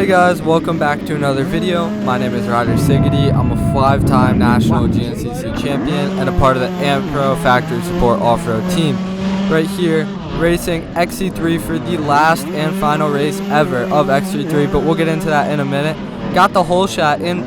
Hey guys, welcome back to another video. My name is Ryder Sigety. I'm a 5-time national GNCC champion and a part of the AmPro factory support off-road team. Right here, racing XC3 for the last and final race ever of XC3, but we'll get into that in a minute. Got the whole shot in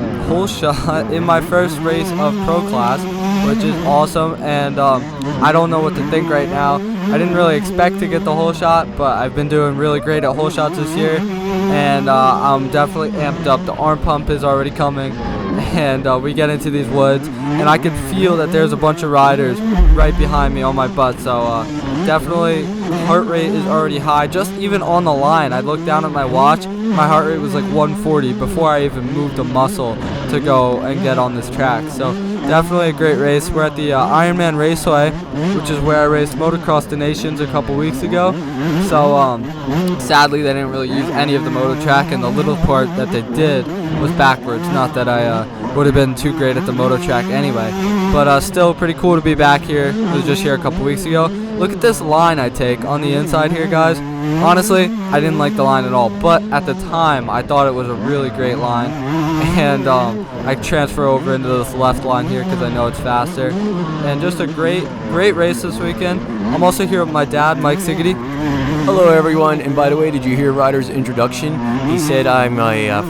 my first race of pro class, which is awesome, and I don't know what to think right now. I didn't really expect to get the whole shot, but I've been doing really great at whole shots this year, and I'm definitely amped up. The arm pump is already coming, and we get into these woods, and I can feel that there's a bunch of riders right behind me on my butt, so definitely heart rate is already high. Just even on the line, I looked down at my watch, my heart rate was like 140 before I even moved a muscle to go and get on this track. So definitely a great race. We're at the Ironman Raceway, which is where I raced Motocross the Nations a couple weeks ago. So sadly they didn't really use any of the moto track, and the little part that they did was backwards. Not that I would have been too great at the moto track anyway, but still pretty cool to be back here. I was just here a couple weeks ago. Look at this line I take on the inside here, guys. Honestly, I didn't like the line at all, but at the time I thought it was a really great line, and I transfer over into this left line here because I know it's faster. And just a great race this weekend. I'm also here with my dad, Mike Sigety. Hello everyone, and by the way, did you hear Ryder's introduction? He said I'm a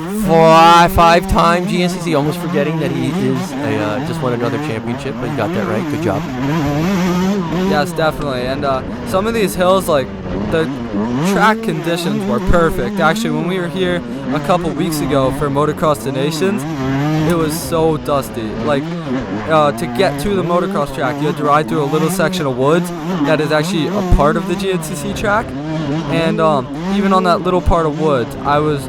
five-time GNCC, almost forgetting that he is just won another championship, but you got that right. Good job. Yes, definitely. And some of these hills, like the track conditions were perfect. Actually, when we were here a couple weeks ago for Motocross the Nations, it was so dusty. Like to get to the motocross track, you had to ride through a little section of woods that is actually a part of the GNCC track. And even on that little part of woods, I was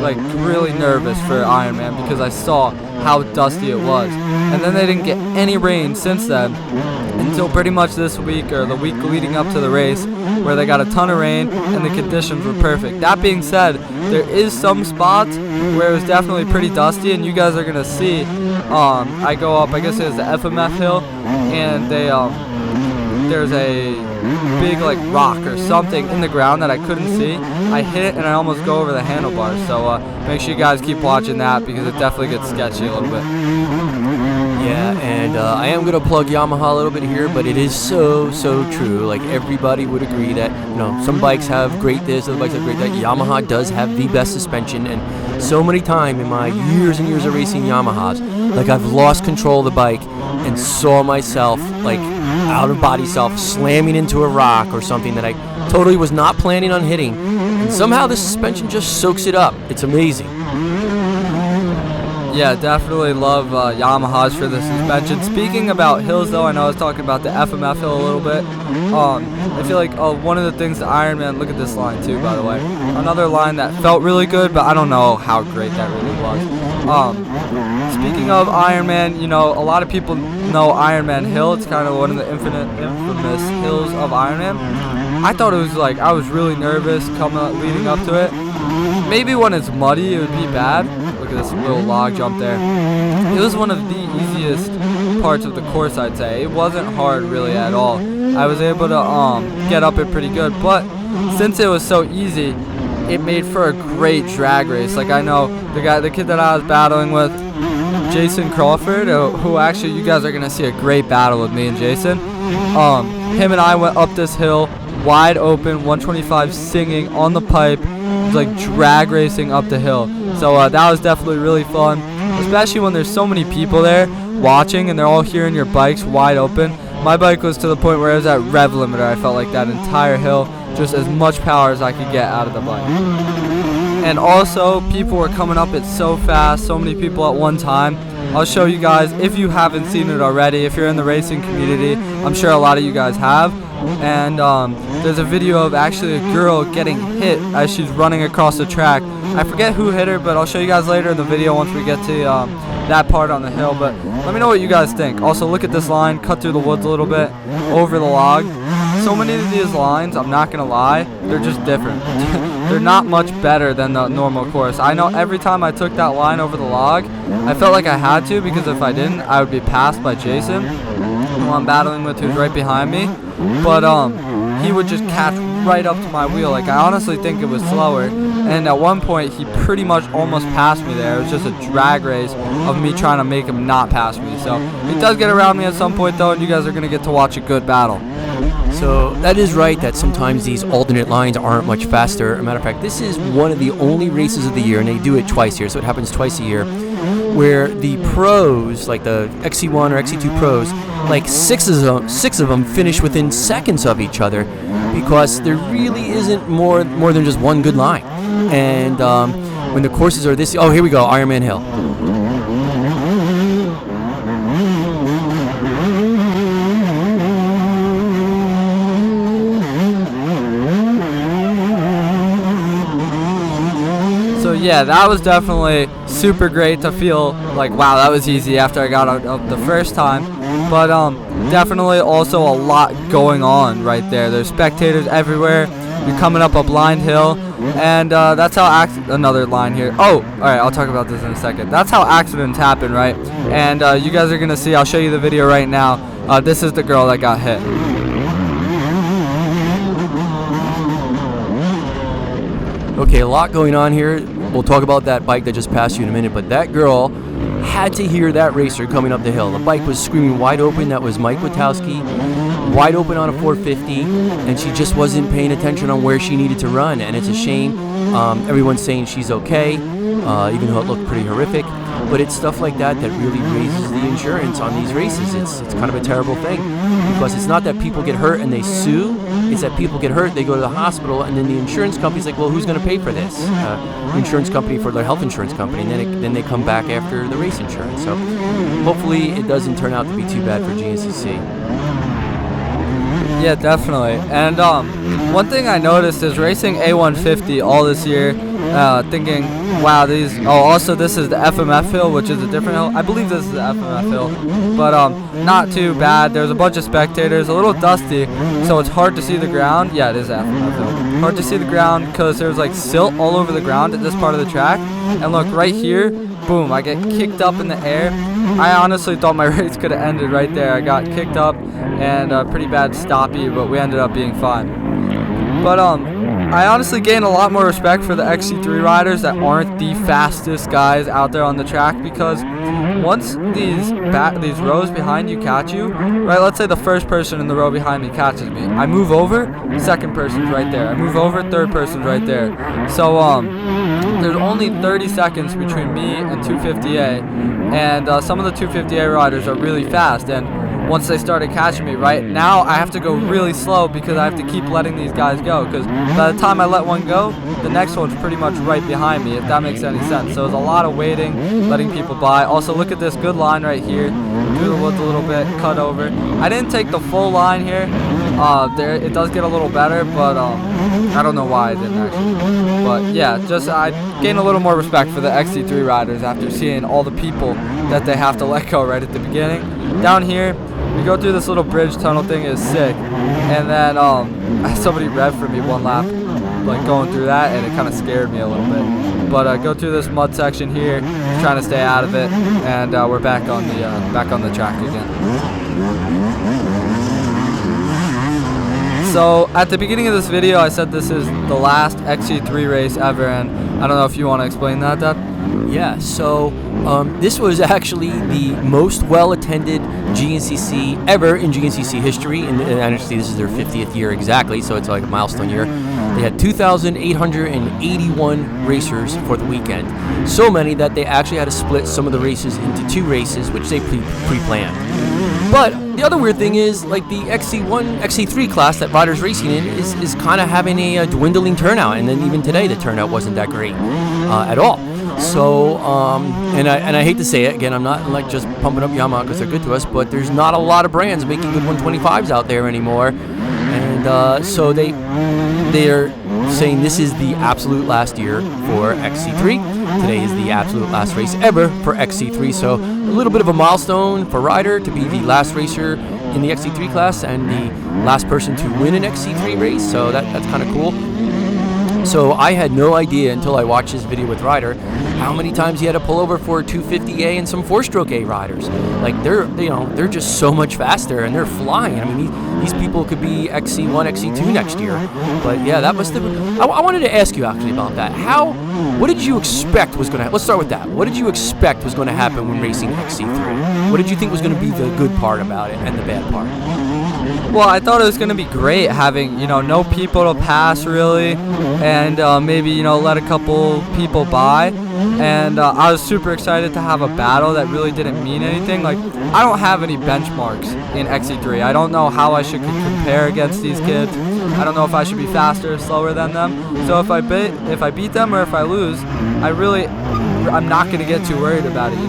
like really nervous for Ironman because I saw how dusty it was. And then they didn't get any rain since then until pretty much this week, or the week leading up to the race, where they got a ton of rain and the conditions were perfect. That being said, there is some spots where it was definitely pretty dusty, and you guys are gonna see. I go up, I guess it's the FMF hill, and they there's a big like rock or something in the ground that I couldn't see. I hit it and I almost go over the handlebars. So make sure you guys keep watching that because it definitely gets sketchy a little bit. Yeah, and I am going to plug Yamaha a little bit here, but it is so true. Like, everybody would agree that, you know, some bikes have great this, other bikes have great that. Yamaha does have the best suspension, and so many times in my years and years of racing Yamahas, like, I've lost control of the bike and saw myself, like, out of body self slamming into a rock or something that I totally was not planning on hitting, and somehow the suspension just soaks it up. It's amazing. Yeah, definitely love Yamahas for the suspension. Speaking about hills, though, I know I was talking about the FMF hill a little bit. I feel like one of the things the Ironman, look at this line too, by the way. Another line that felt really good, but I don't know how great that really was. Speaking of Ironman, you know, a lot of people know Ironman Hill. It's kind of one of the infamous hills of Ironman. I thought it was like, I was really nervous leading up to it. Maybe when it's muddy, it would be bad. Look at this little log jump there. It was one of the easiest parts of the course, I'd say. It wasn't hard really at all. I was able to get up it pretty good, but since it was so easy, it made for a great drag race. Like, I know the kid that I was battling with, Jason Crawford, who actually you guys are gonna see a great battle with me and Jason. Him and I went up this hill wide open, 125 singing on the pipe. It was like drag racing up the hill. So that was definitely really fun, especially when there's so many people there watching and they're all hearing your bikes wide open. My bike was to the point where it was at rev limiter. I felt like that entire hill, just as much power as I could get out of the bike. And also, people were coming up it so fast, so many people at one time. I'll show you guys, if you haven't seen it already, if you're in the racing community, I'm sure a lot of you guys have. And there's a video of actually a girl getting hit as she's running across the track. I forget who hit her, but I'll show you guys later in the video once we get to that part on the hill. But let me know what you guys think. Also, look at this line, cut through the woods a little bit, over the log. So many of these lines, I'm not gonna lie, they're just different. They're not much better than the normal course. I know every time I took that line over the log, I felt like I had to, because if I didn't, I would be passed by Jason, who I'm battling with, who's right behind me. But he would just catch right up to my wheel. Like, I honestly think it was slower. And at one point, he pretty much almost passed me there. It was just a drag race of me trying to make him not pass me. So he does get around me at some point, though, and you guys are going to get to watch a good battle. So that is right that sometimes these alternate lines aren't much faster. As a matter of fact, this is one of the only races of the year, and they do it twice a year, so it happens twice a year, where the pros, like the XC1 or XC2 pros, like six of them finish within seconds of each other, because there really isn't more than just one good line. And when the courses are this, oh, here we go, Ironman Hill. Yeah, that was definitely super great to feel like, wow, that was easy after I got out the first time. But definitely also a lot going on right there. There's spectators everywhere. You're coming up a blind hill, and that's how another line here. Oh, all right, I'll talk about this in a second. That's how accidents happen, right? And you guys are gonna see. I'll show you the video right now. This is the girl that got hit. Okay, a lot going on here. We'll talk about that bike that just passed you in a minute, but that girl had to hear that racer coming up the hill. The bike was screaming wide open. That was Mike Witowski, wide open on a 450, and she just wasn't paying attention on where she needed to run, and it's a shame. Everyone's saying she's okay, even though it looked pretty horrific, but it's stuff like that that really raises the insurance on these races. It's kind of a terrible thing, because it's not that people get hurt and they sue, it's that people get hurt, they go to the hospital, and then the insurance company's like, well, who's going to pay for this? Insurance company for their health insurance company, and then they come back after the race insurance. So hopefully it doesn't turn out to be too bad for GNCC. Yeah, definitely. And one thing I noticed is racing A150 all this year, thinking, wow, these. Oh, also this is the FMF hill, which is a different hill. I believe this is the FMF hill, but not too bad. There's a bunch of spectators, a little dusty, so it's hard to see the ground. Yeah, it is FMF hill. Hard to see the ground because there's like silt all over the ground at this part of the track. And look, right here, boom, I get kicked up in the air. I honestly thought my race could have ended right there. I got kicked up and a pretty bad stoppie, but we ended up being fine. But I honestly gained a lot more respect for the XC3 riders that aren't the fastest guys out there on the track, because once these rows behind you catch you, right, let's say the first person in the row behind me catches me, I move over, second person's right there, I move over, third person's right there. So there's only 30 seconds between me and 250A, and some of the 250A riders are really fast, and once they started catching me, right, now I have to go really slow because I have to keep letting these guys go, because by the time I let one go, the next one's pretty much right behind me, if that makes any sense. So there's a lot of waiting, letting people by. Also, look at this good line right here. Do the woods a little bit, cut over. I didn't take the full line here. There it does get a little better, but I don't know why I didn't actually. But yeah, just I gained a little more respect for the XC3 riders after seeing all the people that they have to let go right at the beginning. Down here, we go through this little bridge tunnel thing, is sick, and then somebody revved for me one lap, like going through that, and it kind of scared me a little bit. But go through this mud section here, trying to stay out of it, and we're back on the track again. So at the beginning of this video, I said this is the last XC3 race ever, and I don't know if you want to explain that, Dad? Yeah, so this was actually the most well-attended GNCC ever in GNCC history, and actually this is their 50th year exactly, so it's like a milestone year. They had 2,881 racers for the weekend, so many that they actually had to split some of the races into two races, which they pre-planned. But the other weird thing is, like, the XC1, XC3 class that Ryder's racing in is kind of having a dwindling turnout, and then even today the turnout wasn't that great at all. So, and I hate to say it, again, I'm not like just pumping up Yamaha because they're good to us, but there's not a lot of brands making good 125s out there anymore, and so they're saying this is the absolute last year for XC3. Today is the absolute last race ever for XC3, so a little bit of a milestone for Ryder to be the last racer in the XC3 class and the last person to win an XC3 race, so that's kind of cool. So I had no idea until I watched this video with Ryder how many times he had to pull over for 250A and some 4-stroke A riders. Like they're just so much faster and they're flying. I mean, these people could be XC1, XC2 next year. But yeah, that must have been. I wanted to ask you actually about that. What did you expect was going to? Let's start with that. What did you expect was going to happen when racing XC3? What did you think was going to be the good part about it and the bad part? Well, I thought it was going to be great having, no people to pass really, and maybe, let a couple people by. And I was super excited to have a battle that really didn't mean anything. Like, I don't have any benchmarks in XC3. I don't know how I should compare against these kids. I don't know if I should be faster or slower than them. So if I beat them or if I lose, I'm not going to get too worried about it,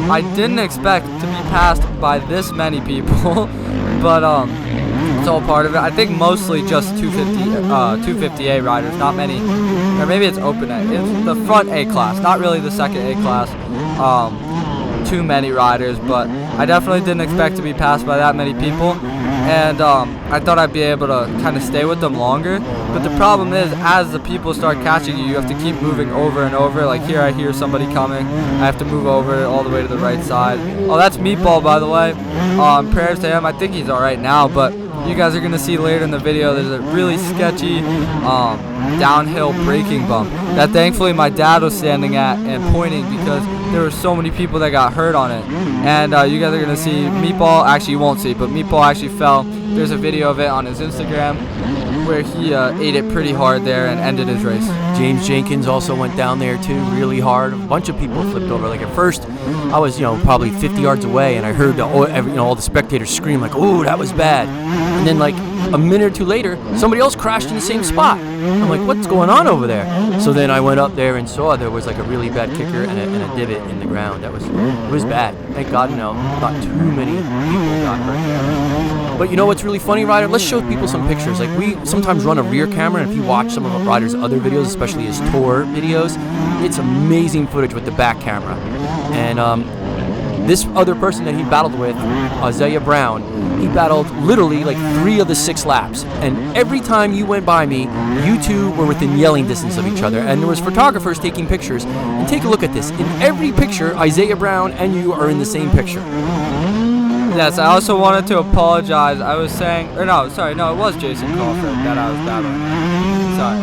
I didn't expect to be passed by this many people, but it's all part of it. I think mostly just 250A riders, not many, or maybe it's open A. It's the front A class, not really the second A class. Too many riders, but I definitely didn't expect to be passed by that many people, and I thought I'd be able to kind of stay with them longer. But the problem is, as the people start catching you, you have to keep moving over and over. Like here, I hear somebody coming, I have to move over all the way to the right side. Oh, that's Meatball, by the way. Prayers to him. I think he's all right now, but you guys are going to see later in the video there's a really sketchy downhill braking bump that thankfully my dad was standing at and pointing, because there were so many people that got hurt on it. And you guys are going to see Meatball, actually you won't see, but Meatball actually fell. There's a video of it on his Instagram where he ate it pretty hard there and ended his race. James Jenkins also went down there too, really hard. A bunch of people flipped over. Like at first, I was probably 50 yards away, and I heard all the spectators scream like, "Oh, that was bad!" And then like a minute or two later, somebody else crashed in the same spot. I'm like, "What's going on over there?" So then I went up there and saw there was like a really bad kicker and a divot in the ground. It was bad. Thank God, not too many people got hurt there. But what's really funny, Ryder? Let's show people some pictures. Like we sometimes run a rear camera, and if you watch some of Ryder's other videos, especially his tour videos, it's amazing footage with the back camera. And this other person that he battled with, Isaiah Brown, he battled literally like 3 of the 6 laps. And every time you went by me, you two were within yelling distance of each other. And there was photographers taking pictures. And take a look at this. In every picture, Isaiah Brown and you are in the same picture. Yes, I also wanted to apologize. I was saying, it was Jason Crawford that I was battling. Sorry,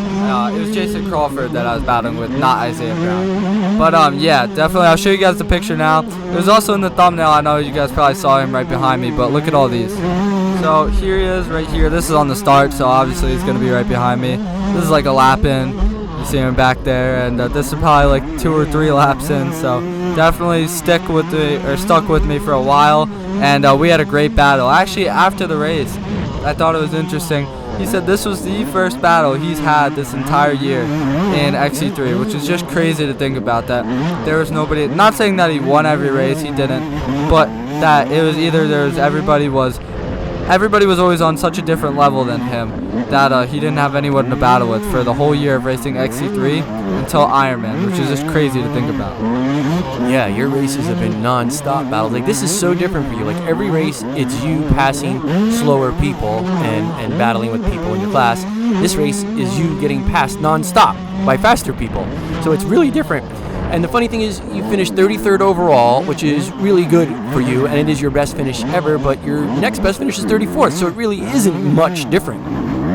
it was Jason Crawford that I was battling with, not Isaiah Brown. But yeah, definitely, I'll show you guys the picture now. It was also in the thumbnail. I know you guys probably saw him right behind me, but look at all these. So here he is right here. This is on the start, so obviously he's going to be right behind me. This is like a lap in. You see him back there, and this is probably like 2 or 3 laps in, so definitely stuck with me for a while. And we had a great battle. Actually, after the race, I thought it was interesting. He said this was the first battle he's had this entire year in XC3, which is just crazy to think about. That there was nobody, not saying that he won every race, he didn't, but that it was either everybody was always on such a different level than him that he didn't have anyone to battle with for the whole year of racing XC3 until Ironman, which is just crazy to think about. Yeah, your races have been non-stop battles. Like, this is so different for you. Like, every race, it's you passing slower people and battling with people in your class. This race is you getting passed non-stop by faster people. So it's really different. And the funny thing is, you finished 33rd overall, which is really good for you, and it is your best finish ever, but your next best finish is 34th, so it really isn't much different.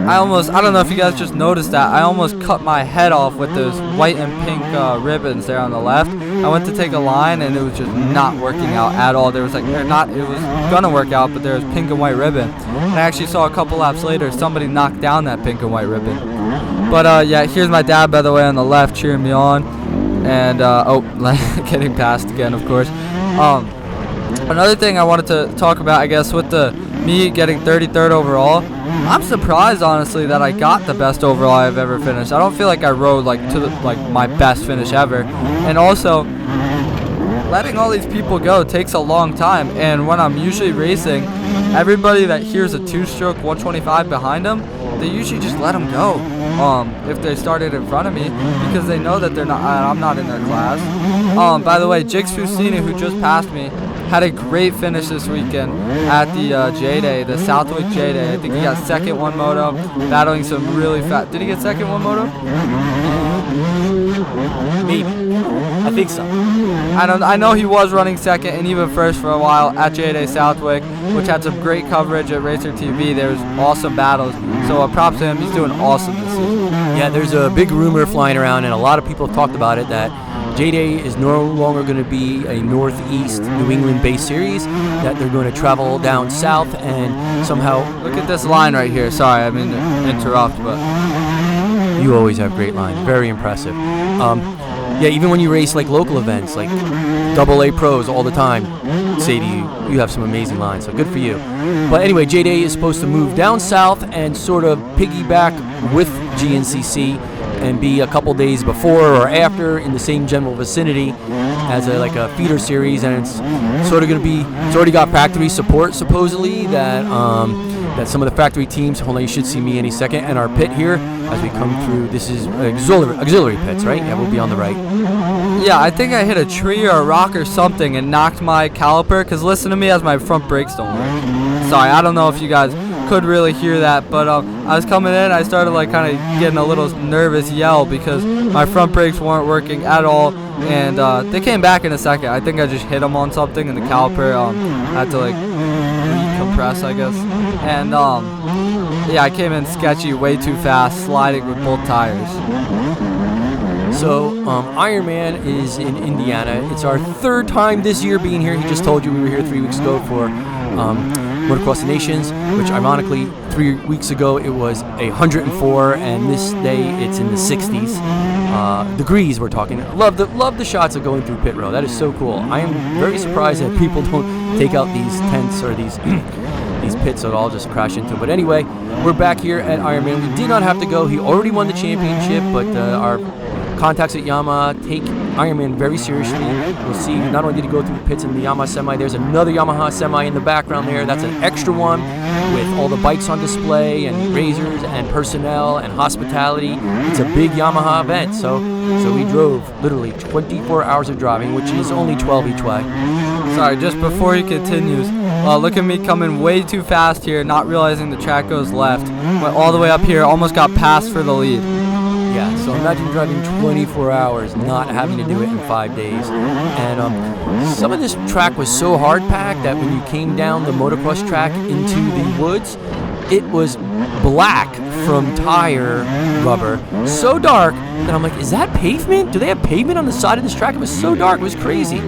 I don't know if you guys just noticed that, I almost cut my head off with those white and pink ribbons there on the left. I went to take a line, and it was just not working out at all. It was gonna work out, but there was pink and white ribbon. And I actually saw a couple laps later, somebody knocked down that pink and white ribbon. But yeah, here's my dad, by the way, on the left, cheering me on. And getting passed again, of course. Another thing I wanted to talk about, I guess, with me getting 33rd overall, I'm surprised honestly that I got the best overall I've ever finished. I don't feel like I rode to my best finish ever. And also, letting all these people go takes a long time. And when I'm usually racing, everybody that hears a 2-stroke 125 behind them, they usually just let them go. If they started in front of me, because they know that I'm not in their class. By the way, Jigs Fusini, who just passed me, had a great finish this weekend at the J-Day, the Southwick J-Day. I think he got second one moto, battling some really fast. Did he get second one moto? Maybe. I think so. I know he was running second and even first for a while at J-Day Southwick, which had some great coverage at Racer TV. There was awesome battles. So props to him. He's doing awesome this season. Yeah, there's a big rumor flying around, and a lot of people have talked about it, that J-Day is no longer going to be a Northeast New England-based series, that they're going to travel down south and somehow... Look at this line right here. Sorry, I mean to interrupt, but... You always have great lines. Very impressive. Yeah, even when you race like local events, like AA pros all the time, say to you, you have some amazing lines, so good for you. But anyway, J-Day is supposed to move down south and sort of piggyback with GNCC and be a couple days before or after in the same general vicinity as a feeder series, and it's sort of going to be, it's already got factory support supposedly, that that some of the factory teams, hold on, you should see me any second, and our pit here as we come through. This is auxiliary pits, right? Yeah, we'll be on the right. Yeah, I think I hit a tree or a rock or something and knocked my caliper, because listen to me as my front brakes don't work. Sorry, I don't know if you guys could really hear that, but I was coming in, I started like kind of getting a little nervous yell because my front brakes weren't working at all, and they came back in a second. I think I just hit them on something and the caliper had to like recompress, I guess. And yeah, I came in sketchy, way too fast, sliding with both tires. So Ironman is in Indiana. It's our third time this year being here. He just told you we were here 3 weeks ago for Motocross the Nations, which ironically 3 weeks ago it was 104, and this day it's in the 60s degrees. We're talking. Love the shots of going through pit row. That is so cool. I am very surprised that people don't take out these tents or these these pits that all just crash into. But anyway, we're back here at Ironman. We did not have to go. He already won the championship, but our contacts at Yamaha take Ironman very seriously. You'll see not only did he go through the pits in the Yamaha semi, there's another Yamaha semi in the background there. That's an extra one with all the bikes on display and razors and personnel and hospitality. It's a big Yamaha event. So we drove literally 24 hours of driving, which is only 12 each way. Sorry, just before he continues, look at me coming way too fast here, not realizing the track goes left. Went all the way up here, almost got passed for the lead. Yeah, so imagine driving 24 hours, not having to do it in 5 days. And some of this track was so hard-packed that when you came down the motocross track into the woods, it was black from tire rubber. So dark that I'm like, is that pavement? Do they have pavement on the side of this track? It was so dark, it was crazy.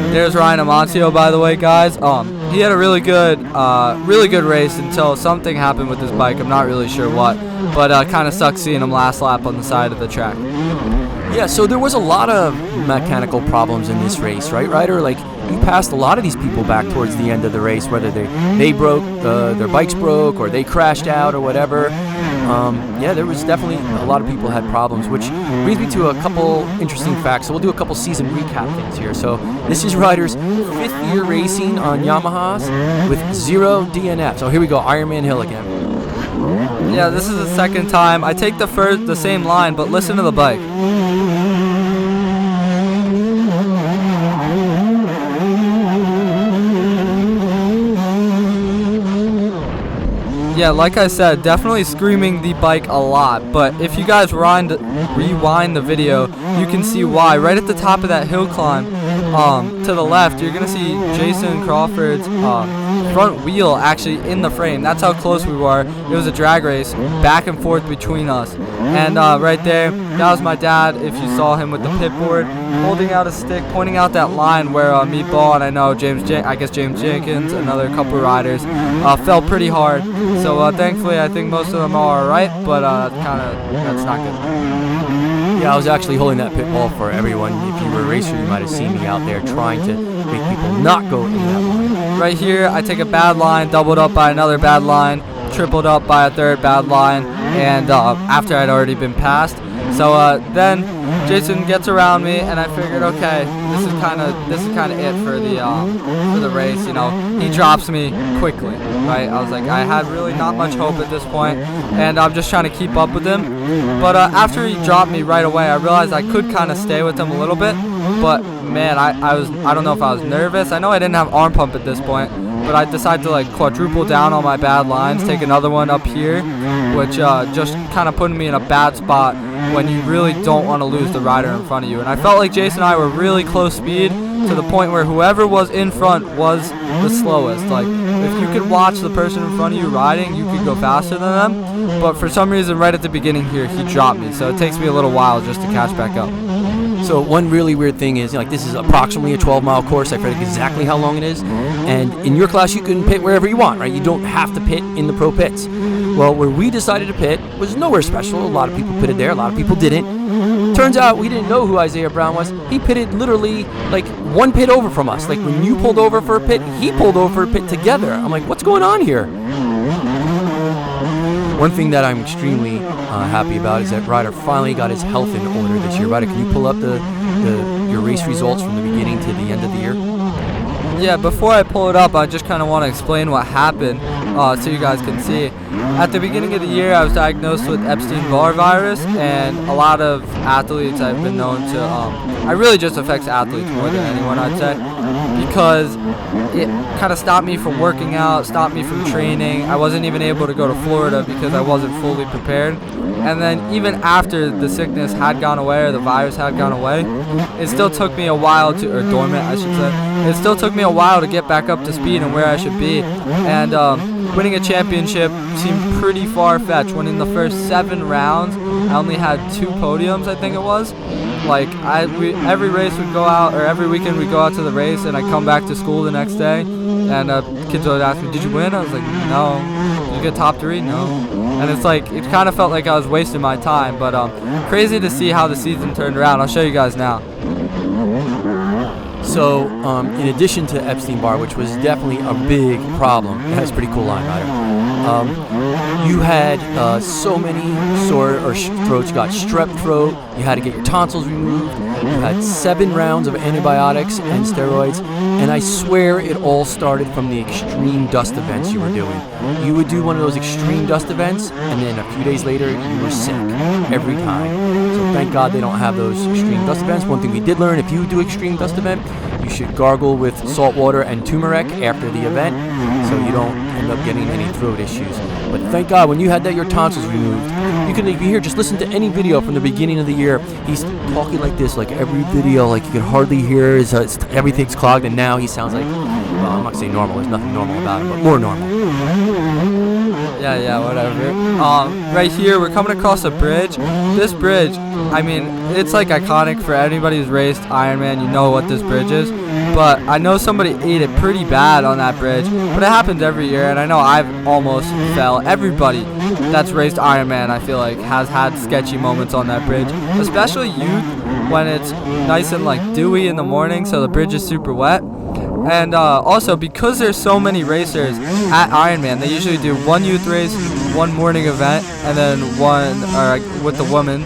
There's Ryan Amancio, by the way, guys. He had a really good race until something happened with his bike. I'm not really sure what, but kind of sucks seeing him last lap on the side of the track. Yeah, so there was a lot of mechanical problems in this race, right, Ryder? Like, you passed a lot of these people back towards the end of the race, whether they broke, their bikes broke, or they crashed out, or whatever. Yeah, there was definitely a lot of people had problems, which brings me to a couple interesting facts. So we'll do a couple season recap things here. So this is Ryder's 5th year racing on Yamahas with 0 DNF. So here we go, Ironman Hill again. Yeah, this is the second time. I take the same line, but listen to the bike. Yeah, like I said, definitely screaming the bike a lot, but if you guys rewind the video, you can see why. Right at the top of that hill climb, to the left, you're going to see Jason Crawford's front wheel actually in the frame. That's how close we were. It was a drag race, back and forth between us. And right there, that was my dad, if you saw him with the pit board, holding out a stick, pointing out that line where Meatball and I know James Jenkins, another couple riders, fell pretty hard. So thankfully, I think most of them are alright, but that's not good. Yeah, I was actually holding that pit ball for everyone. If you were a racer, you might have seen me out there trying to make people not go in that line. Right here, I take a bad line, doubled up by another bad line, tripled up by a third bad line, and after I'd already been passed. So then Jason gets around me, and I figured, okay, this is kind of it for the race. You know, he drops me quickly, right? I was like, I had really not much hope at this point, and I'm just trying to keep up with him. But after he dropped me right away, I realized I could kind of stay with him a little bit. But man, I don't know if I was nervous. I know I didn't have arm pump at this point, but I decided to like quadruple down on my bad lines, take another one up here, which just kind of put me in a bad spot when you really don't want to lose the rider in front of you. And I felt like Jason and I were really close speed to the point where whoever was in front was the slowest. Like, if you could watch the person in front of you riding, you could go faster than them. But for some reason, right at the beginning here, he dropped me. So it takes me a little while just to catch back up. So one really weird thing is, like, this is approximately a 12-mile course. I forget exactly how long it is. And in your class, you can pit wherever you want, right? You don't have to pit in the pro pits. Well, where we decided to pit was nowhere special. A lot of people pitted there. A lot of people didn't. Turns out we didn't know who Isaiah Brown was. He pitted literally like one pit over from us. Like, when you pulled over for a pit, he pulled over for a pit together. I'm like, what's going on here? One thing that I'm extremely happy about is that Ryder finally got his health in order this year. Ryder, can you pull up your race results from the beginning to the end of the year? Yeah, before I pull it up, I just kind of want to explain what happened so you guys can see. At the beginning of the year, I was diagnosed with Epstein-Barr virus, and a lot of athletes I've been known to, it really just affects athletes more than anyone, I'd say, because it kind of stopped me from working out, stopped me from training. I wasn't even able to go to Florida because I wasn't fully prepared. And then even after the sickness had gone away, or the virus had gone away, it still took me a while to, or dormant I should say, it still took me a while to get back up to speed and where I should be. And winning a championship seemed pretty far-fetched when in the first 7 rounds, I only had 2 podiums, I think it was. Like, every race would go out, or every weekend we'd go out to the race, and I'd come back to school the next day, and kids would ask me, did you win? I was like, no. Did you get top 3? No. And it's like, it kind of felt like I was wasting my time, but crazy to see how the season turned around. I'll show you guys now. So, in addition to Epstein-Barr, which was definitely a big problem, that's a pretty cool line, Ryder. You had so many sore throats. You got strep throat. You had to get your tonsils removed. You had 7 rounds of antibiotics and steroids. And I swear it all started from the extreme dust events you were doing. You would do one of those extreme dust events, and then a few days later, you were sick every time. So thank God they don't have those extreme dust events. One thing we did learn, if you do extreme dust event, you should gargle with salt water and turmeric after the event, so you don't end up getting any throat issues. But thank God, when you had your tonsils removed, you can, if you hear, just listen to any video from the beginning of the year. He's talking like this, like every video, like you can hardly hear everything's clogged, and now he sounds like, well, I'm not gonna say normal. There's nothing normal about him, but more normal. Yeah, whatever. Right here, we're coming across a bridge. This bridge, I mean, it's like iconic for anybody who's raced Ironman. You know what this bridge is. But I know somebody ate it pretty bad on that bridge. But it happens every year, and I know I've almost fell. Everybody that's raced Ironman, I feel like, has had sketchy moments on that bridge. Especially youth, when it's nice and like dewy in the morning, so the bridge is super wet. And also, because there's so many racers at Ironman, they usually do one youth race, one morning event, and then one with the woman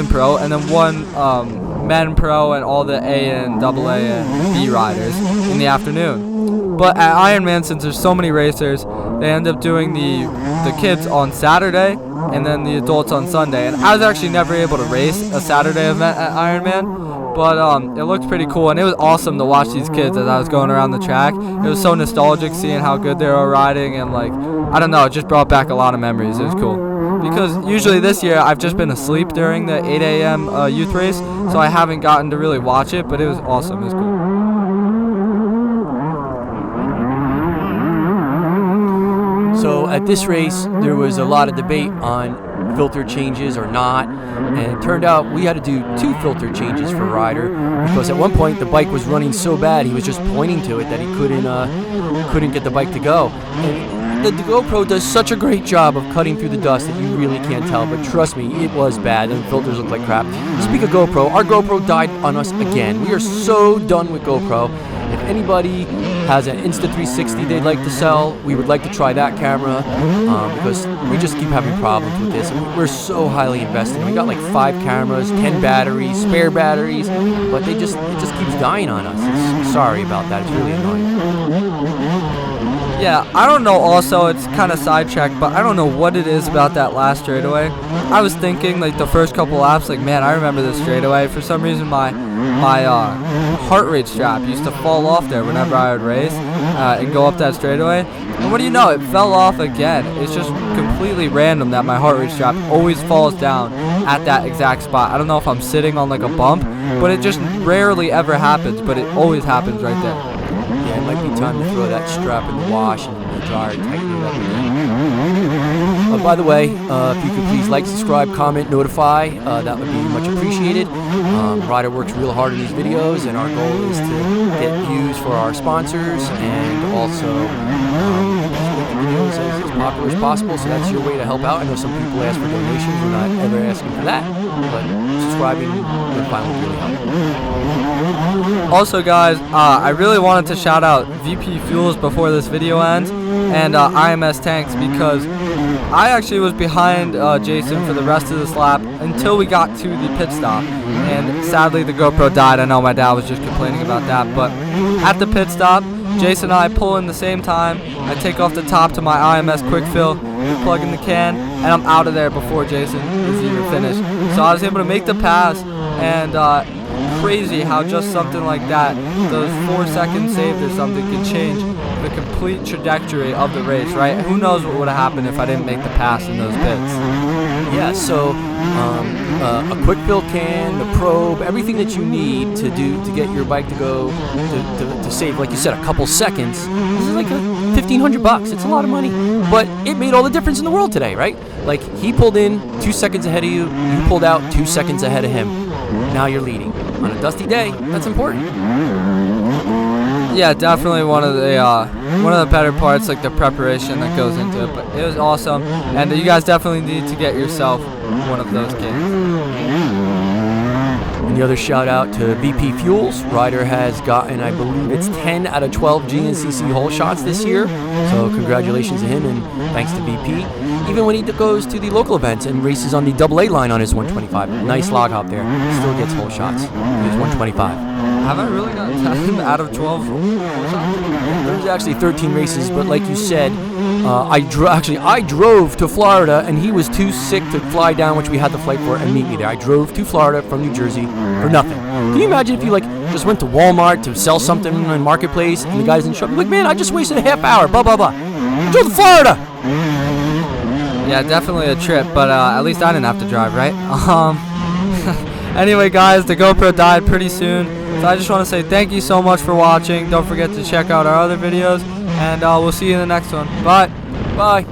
pro, and then one men pro and all the A and AA and B riders in the afternoon. But at Ironman, since there's so many racers, they end up doing the kids on Saturday and then the adults on Sunday. And I was actually never able to race a Saturday event at Ironman. But it looked pretty cool, and it was awesome to watch these kids as I was going around the track. It was so nostalgic seeing how good they were riding, and like, I don't know, it just brought back a lot of memories. It was cool. Because usually this year I've just been asleep during the 8 a.m. Youth race, so I haven't gotten to really watch it, but it was awesome. It was cool. So at this race, there was a lot of debate on filter changes or not, and it turned out we had to do 2 filter changes for Ryder, because at one point the bike was running so bad he was just pointing to it that he couldn't get the bike to go. And the GoPro does such a great job of cutting through the dust that you really can't tell, but trust me, it was bad, and the filters looked like crap. Speaking of GoPro, our GoPro died on us again. We are so done with GoPro. If anybody has an Insta360 they'd like to sell, we would like to try that camera, because we just keep having problems with this. We're so highly invested. We got like 5 cameras, 10 batteries, spare batteries, but it just keeps dying on us. Sorry about that. It's really annoying. Yeah, I don't know, also, it's kind of sidetracked, but I don't know what it is about that last straightaway. I was thinking, like, the first couple laps, like, man, I remember this straightaway. For some reason, my heart rate strap used to fall off there whenever I would race and go up that straightaway. And what do you know, it fell off again. It's just completely random that my heart rate strap always falls down at that exact spot. I don't know if I'm sitting on, like, a bump, but it just rarely ever happens, but it always happens right there. Yeah, it might be time to throw that strap in the wash and the dryer and tighten it up again. By the way, if you could please like, subscribe, comment, notify, that would be much appreciated. Ryder works real hard in these videos, and our goal is to get views for our sponsors and also make the videos as popular as possible, so that's your way to help out. I know some people ask for donations. We're not ever asking for that, but subscribing and finally really help. Also, guys, I really wanted to shout out VP Fuels before this video ends, and IMS Tanks, because I actually was behind Jason for the rest of this lap until we got to the pit stop, and sadly the GoPro died. I know my dad was just complaining about that, but at the pit stop, Jason and I pull in the same time. I take off the top to my IMS quick fill, plug in the can, and I'm out of there before Jason is even finished. So I was able to make the pass, and crazy how just something like that, those 4 seconds saved or something, can change the complete trajectory of the race, right? Who knows what would have happened if I didn't make the pass in those pits. Yeah, so a quick fill can, the probe, everything that you need to get your bike to go to save, like you said, a couple seconds. This is like $1,500. It's a lot of money, but it made all the difference in the world today, right? Like, he pulled in 2 seconds ahead of you, you pulled out 2 seconds ahead of him. Now you're leading on a dusty day. That's important. Yeah, definitely one of the better parts, like the preparation that goes into it. But it was awesome, and you guys definitely need to get yourself one of those cans. And the other shout out to VP Fuels. Ryder has gotten, I believe it's 10 out of 12 GNCC hole shots this year. So congratulations to him, and thanks to VP. Even when he goes to the local events and races on the AA line on his 125. Nice log hop there. Still gets hole shots on his 125. Have I really got 10 out of 12 hole shots? There's actually 13 races, but like you said, I drove to Florida, and he was too sick to fly down, which we had the flight for, and meet me there. I drove to Florida from New Jersey for nothing. Can you imagine if you just went to Walmart to sell something in the marketplace, and the guy doesn't show up? Like, man, I just wasted a half hour, blah, blah, blah. I drove to Florida! Yeah, definitely a trip, but at least I didn't have to drive, right? Anyway, guys, the GoPro died pretty soon, so I just want to say thank you so much for watching. Don't forget to check out our other videos, and we'll see you in the next one. Bye. Bye.